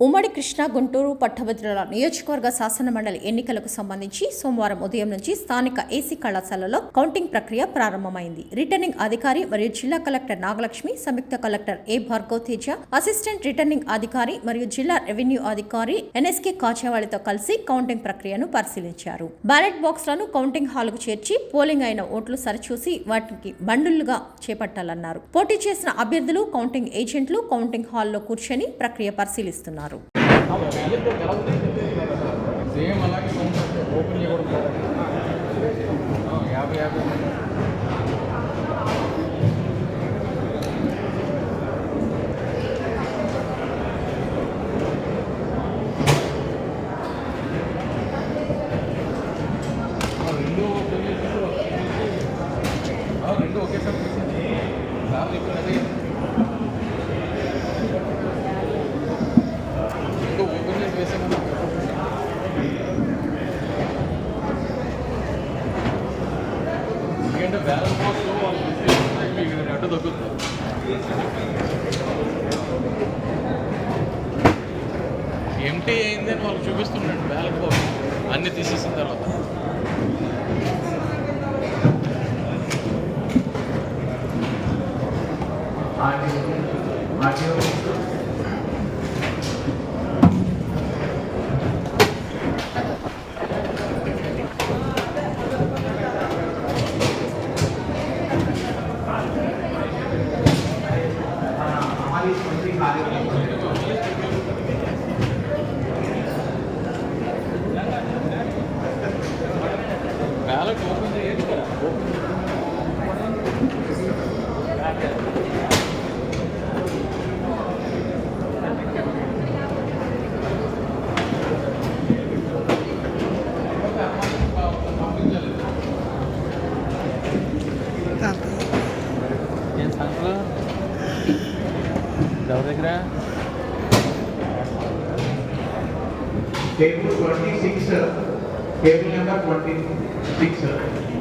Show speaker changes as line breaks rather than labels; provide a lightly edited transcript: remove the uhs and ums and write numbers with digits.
ఉమ్మడి కృష్ణా గుంటూరు పట్టభద్రుల నియోజకవర్గ శాసనమండలి ఎన్నికలకు సంబంధించి సోమవారం ఉదయం నుంచి స్థానిక ఏసీ కళాశాలలో కౌంటింగ్ ప్రక్రియ ప్రారంభమైంది. రిటర్నింగ్ అధికారి మరియు జిల్లా కలెక్టర్ నాగలక్ష్మి, సంయుక్త కలెక్టర్ ఏ భార్గవ్ తేజ, అసిస్టెంట్ రిటర్నింగ్ అధికారి మరియు జిల్లా రెవెన్యూ అధికారి ఎన్ఎస్కే కాచేవాళ్లతో కలిసి కౌంటింగ్ ప్రక్రియను పరిశీలించారు. బ్యాలెట్ బాక్స్లను కౌంటింగ్ హాల్కు చేర్చి పోలింగ్ అయిన ఓట్లు సరిచూసి వాటికి బండులుగా చేపట్టాలన్నారు. పోటీ చేసిన అభ్యర్థులు, కౌంటింగ్ ఏజెంట్లు కౌంటింగ్ హాల్లో కూర్చొని ప్రక్రియ పరిశీలిస్తున్నారు.
బ్యాలెన్స్ బాక్స్లో వాళ్ళు మీకు అడ్డు తగ్గుతుంది. ఎంటీ అయిందని వాళ్ళు చూపిస్తున్నాడు బ్యాలెన్స్ బాక్స్ అన్ని తీసేసిన తర్వాత. బ్యాలెట్ ఓపెన్ చేయదు కదా. ఏం సంగతులు ఎవరి దగ్గర?
Table 26, table number 26.